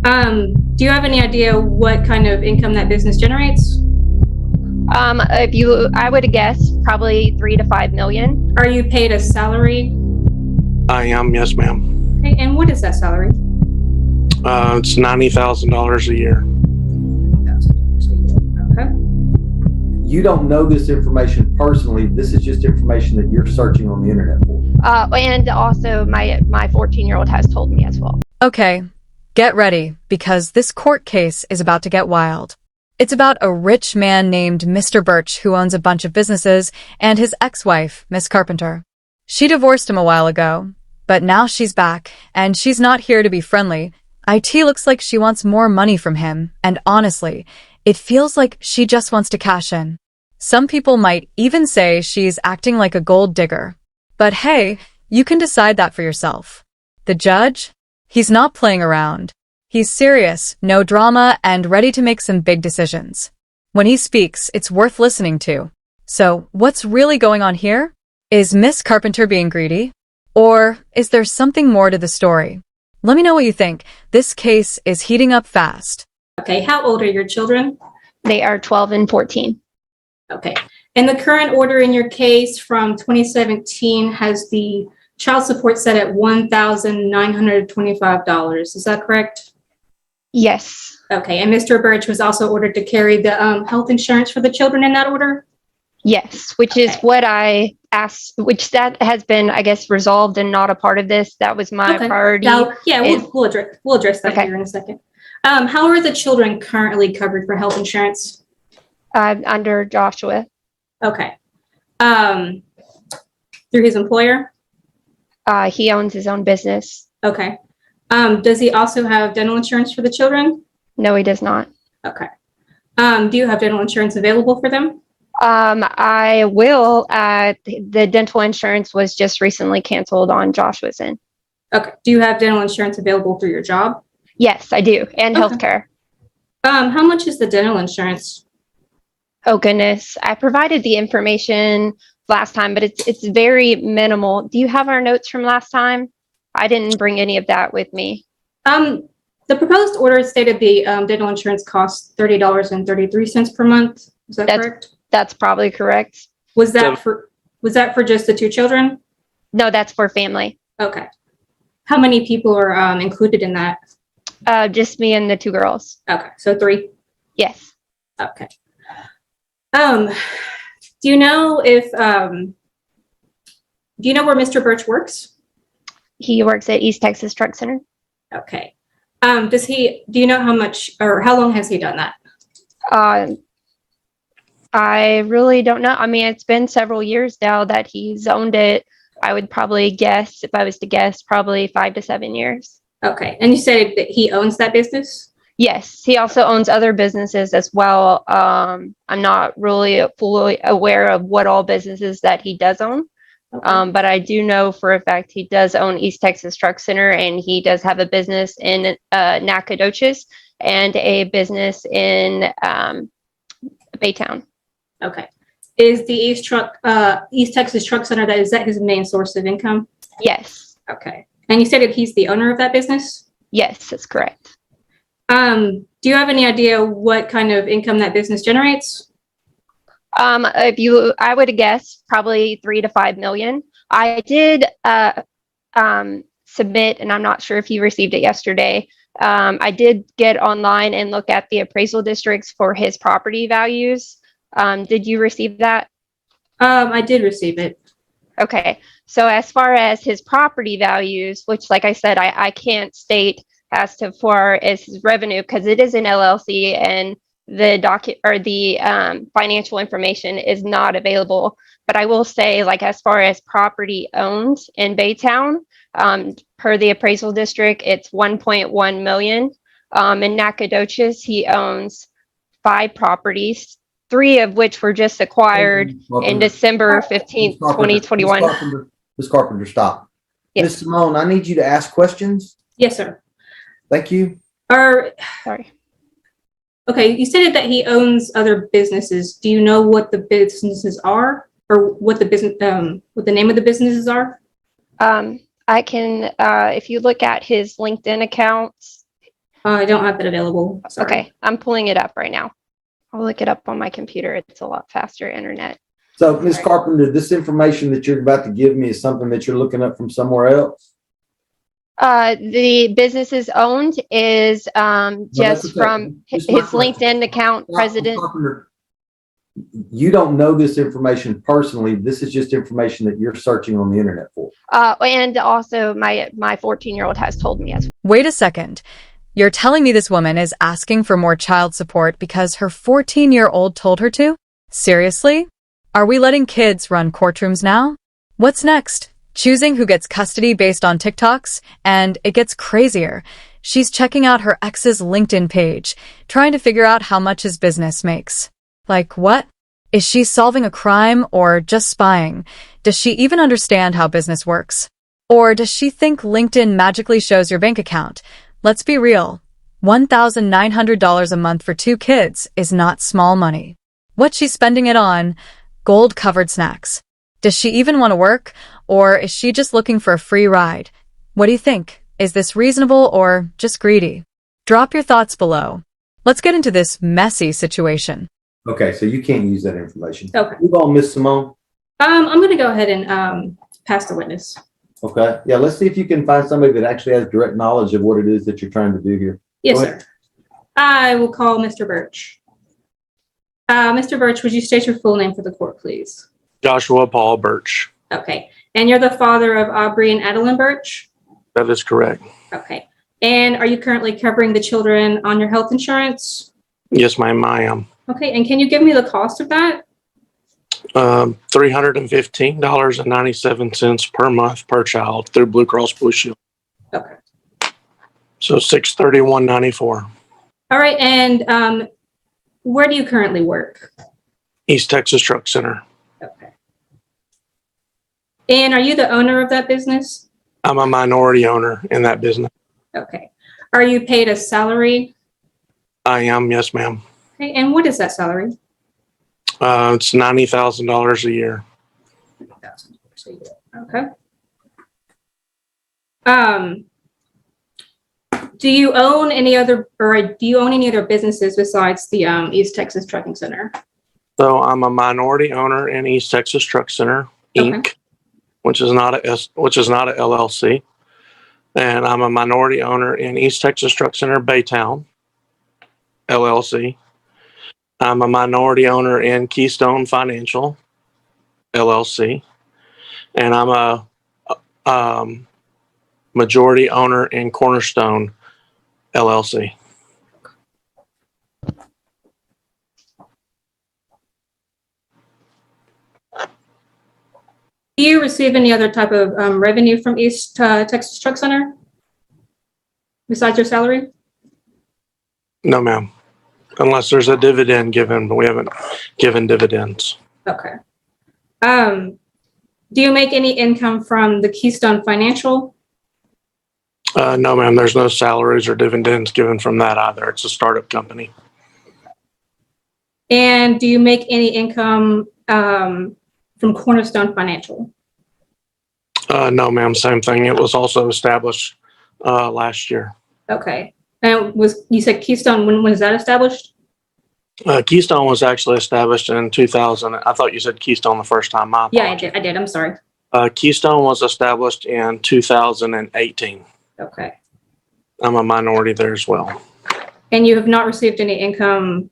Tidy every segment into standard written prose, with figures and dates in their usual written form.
Do you have any idea what kind of income that business generates? I would guess probably 3 to 5 million. Are you paid a salary? I am, yes, ma'am. Okay, and what is that salary? It's $90,000 a year. Okay. You don't know this information personally. This is just information that you're searching on the internet for. And also my 14-year-old has told me as well. Okay, get ready, because this court case is about to get wild. It's about a rich man named Mr. Birch who owns a bunch of businesses and his ex-wife, Miss Carpenter. She divorced him a while ago, but now she's back, and she's not here to be friendly. IT looks like she wants more money from him, and honestly, it feels like she just wants to cash in. Some people might even say she's acting like a gold digger. But hey, you can decide that for yourself. The judge? He's not playing around. He's serious, no drama, and ready to make some big decisions. When he speaks, it's worth listening to. So, what's really going on here? Is Miss Carpenter being greedy? Or is there something more to the story? Let me know what you think. This case is heating up fast. Okay, how old are your children? They are 12 and 14. Okay. And the current order in your case from 2017 has the child support set at $1,925. Is that correct? Yes. Okay. And Mr. Birch was also ordered to carry the health insurance for the children in that order? Yes, which is what I asked, which that has been, I guess, resolved and not a part of this. That was my priority. Now, yeah, we'll address that here in a second. How are the children currently covered for health insurance? Under Joshua. Okay. Through his employer? He owns his own business. Okay. Does he also have dental insurance for the children? No, he does not. Okay. Do you have dental insurance available for them? I will. The dental insurance was just recently canceled on Joshua's end. Okay. Do you have dental insurance available through your job? Yes, I do. And healthcare. How much is the dental insurance? Oh, goodness. I provided the information last time, but it's very minimal. Do you have our notes from last time? I didn't bring any of that with me. The proposed order stated the dental insurance costs $30.33 per month. Is that correct? That's probably correct. Was that for just the two children? No, that's for family. Okay. How many people are included in that? Just me and the two girls. Okay, so 3. Yes. Okay. Do you know where Mr. Birch works? He works at East Texas Truck Center. Okay. Do you know how much or how long has he done that? I really don't know. I mean, it's been several years now that he's owned it. I would probably guess, if I was to guess, probably 5 to 7 years. Okay. And you said that he owns that business? Yes. He also owns other businesses as well. I'm not really fully aware of what all businesses that he does own. Okay. But I do know for a fact he does own East Texas Truck Center, and he does have a business in Nacogdoches and a business in Baytown. Okay. Is the East Texas Truck Center, is that his main source of income? Yes. Okay. And you said that he's the owner of that business? Yes, that's correct. Do you have any idea what kind of income that business generates? I would guess probably 3 to 5 million. I did submit, and I'm not sure if you received it yesterday. I did get online and look at the appraisal districts for his property values. Did you receive that? I did receive it. Okay. So as far as his property values, which, like I said, I can't state as to far as his revenue because it is an LLC and the financial information is not available. But I will say, like, as far as property owned in Baytown, per the appraisal district, it's 1.1 million. In Nacogdoches, he owns 5 properties, 3 of which were just acquired in December 15th, 2021. Ms. Carpenter, stop. Yes. Ms. Simone, I need you to ask questions. Yes, sir. Thank you. Sorry. Okay, you stated that he owns other businesses. Do you know what the businesses are, or what the name of the businesses are? I can, if you look at his LinkedIn accounts, I don't have that available. Sorry. Okay, I'm pulling it up right now. I'll look it up on my computer. It's a lot faster internet. So, Ms. Carpenter, this information that you're about to give me is something that you're looking up from somewhere else? The businesses owned is just okay. from Just his my question. LinkedIn account, Ms. president. Carpenter, you don't know this information personally. This is just information that you're searching on the internet for. And also my 14-year-old has told me as well. Wait a second. You're telling me this woman is asking for more child support because her 14-year-old told her to? Seriously? Are we letting kids run courtrooms now? What's next? Choosing who gets custody based on TikToks? And it gets crazier. She's checking out her ex's LinkedIn page, trying to figure out how much his business makes. Like what? Is she solving a crime or just spying? Does she even understand how business works? Or does she think LinkedIn magically shows your bank account? Let's be real. $1,900 a month for 2 kids is not small money. What's she spending it on? Gold-covered snacks. Does she even want to work? Or is she just looking for a free ride? What do you think? Is this reasonable or just greedy? Drop your thoughts below. Let's get into this messy situation. Okay, so you can't use that information. Okay. Move on, Ms. Simone. I'm going to go ahead and pass the witness. Okay. Yeah, let's see if you can find somebody that actually has direct knowledge of what it is that you're trying to do here. Yes, Go sir. ahead. I will call Mr. Birch. Mr. Birch, would you state your full name for the court, please? Joshua Paul Birch. Okay. And you're the father of Aubrey and Adeline Birch? That is correct. Okay. And are you currently covering the children on your health insurance? Yes, ma'am, I am. Okay. And can you give me the cost of that? $315.97 per month per child through Blue Cross Blue Shield. Okay. So $631.94. All right. And where do you currently work? East Texas Truck Center. Okay. And are you the owner of that business? I'm a minority owner in that business. Okay. Are you paid a salary? I am, yes, ma'am. Okay. And what is that salary? It's $90,000 a year. Okay. Do you own any other businesses besides the East Texas Trucking Center? So I'm a minority owner in East Texas Truck Center, Inc., Okay. which is not a LLC, and I'm a minority owner in East Texas Truck Center, Baytown, LLC. I'm a minority owner in Keystone Financial, LLC, and I'm a majority owner in Cornerstone, LLC. Do you receive any other type of revenue from East Texas Truck Center besides your salary? No, ma'am. Unless there's a dividend given, but we haven't given dividends. Okay. Do you make any income from the Keystone Financial? No, ma'am. There's no salaries or dividends given from that either. It's a startup company. And do you make any income from Cornerstone Financial? No, ma'am. Same thing. It was also established last year. Okay. And you said Keystone, when was that established? Keystone was actually established in 2000. I thought you said Keystone the first time. My Yeah, I apologies. did. I'm sorry. Keystone was established in 2018. Okay. I'm a minority there as well. And you have not received any income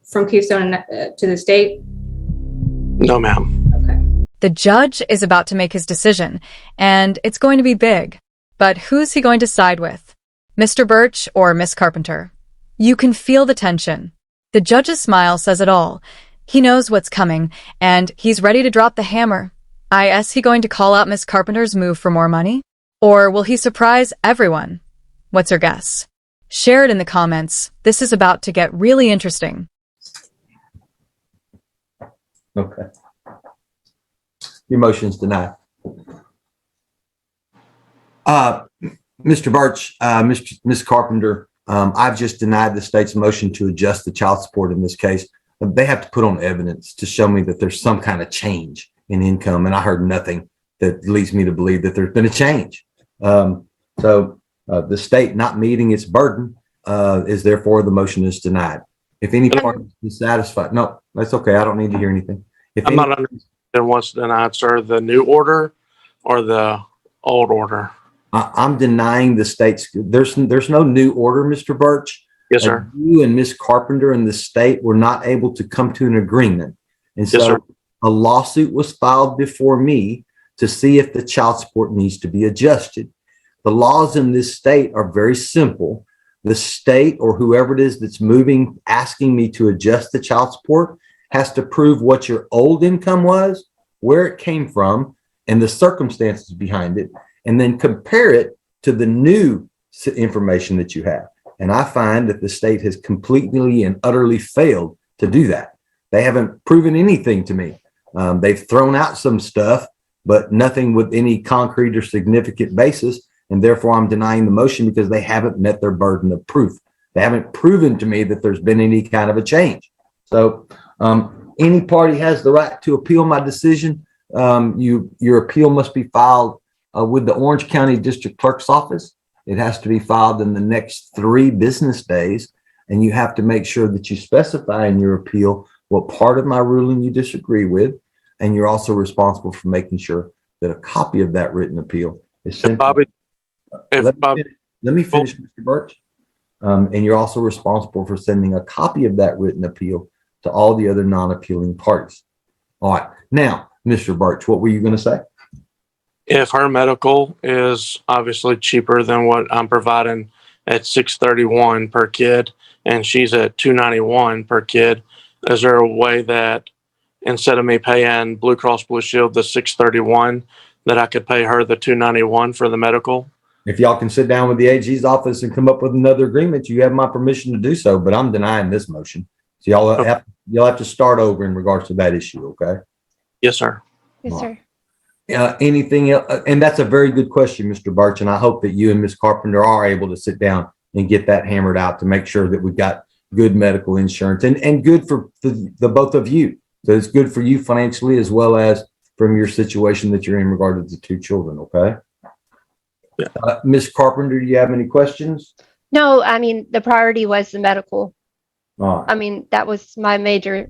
from Keystone to this date? No, ma'am. Okay. The judge is about to make his decision, and it's going to be big. But who's he going to side with? Mr. Birch or Miss Carpenter? You can feel the tension. The judge's smile says it all. He knows what's coming, and he's ready to drop the hammer. Is he going to call out Miss Carpenter's move for more money? Or will he surprise everyone? What's your guess? Share it in the comments. This is about to get really interesting. Okay. Your motion's denied. Mr. Birch, Ms. Carpenter, I've just denied the state's motion to adjust the child support in this case. They have to put on evidence to show me that there's some kind of change in income, and I heard nothing that leads me to believe that there's been a change. So the state not meeting its burden is therefore the motion is denied. If any party is dissatisfied, no, that's okay. I don't need to hear anything. If I'm any, not understanding what's denied, sir. The new order or the old order? I'm denying the state's, there's no new order, Mr. Birch. Yes, sir. You and Ms. Carpenter and the state were not able to come to an agreement. And Yes, so sir. a lawsuit was filed before me to see if the child support needs to be adjusted. The laws in this state are very simple. The state or whoever it is that's moving, asking me to adjust the child support has to prove what your old income was, where it came from, and the circumstances behind it, and then compare it to the new information that you have. And I find that the state has completely and utterly failed to do that. They haven't proven anything to me. They've thrown out some stuff, but nothing with any concrete or significant basis. And therefore, I'm denying the motion because they haven't met their burden of proof. They haven't proven to me that there's been any kind of a change. So any party has the right to appeal my decision. Your appeal must be filed with the Orange County District Clerk's Office. It has to be filed in the next 3 business days. And you have to make sure that you specify in your appeal what part of my ruling you disagree with. And you're also responsible for making sure that a copy of that written appeal is sent. Let me finish, Mr. Birch. And you're also responsible for sending a copy of that written appeal to all the other non-appealing parties. All right. Now, Mr. Birch, what were you going to say? If her medical is obviously cheaper than what I'm providing at $631 per kid, and she's at $291 per kid, is there a way that instead of me paying Blue Cross Blue Shield the $631, that I could pay her the $291 for the medical? If y'all can sit down with the AG's office and come up with another agreement, you have my permission to do so, but I'm denying this motion. So y'all have to start over in regards to that issue, okay? Yes, sir. Yes, sir. Anything else? And that's a very good question, Mr. Birch, and I hope that you and Ms. Carpenter are able to sit down and get that hammered out to make sure that we've got good medical insurance and good for the both of you. So it's good for you financially as well as from your situation that you're in regard to the 2 children, okay? Ms. Carpenter, do you have any questions? No, I mean, the priority was the medical. All right. I mean, that was my major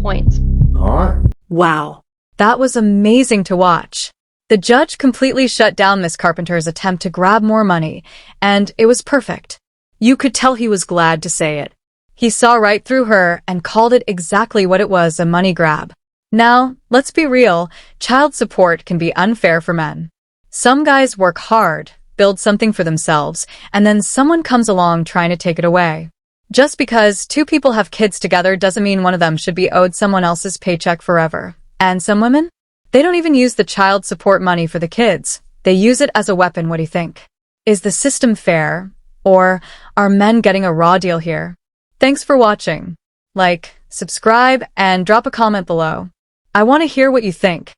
point. All right. Wow. That was amazing to watch. The judge completely shut down Miss Carpenter's attempt to grab more money, and it was perfect. You could tell he was glad to say it. He saw right through her and called it exactly what it was, a money grab. Now, let's be real, child support can be unfair for men. Some guys work hard, build something for themselves, and then someone comes along trying to take it away. Just because 2 people have kids together doesn't mean one of them should be owed someone else's paycheck forever. And some women? They don't even use the child support money for the kids. They use it as a weapon. What do you think? Is the system fair? Or are men getting a raw deal here? Thanks for watching. Like, subscribe, and drop a comment below. I want to hear what you think.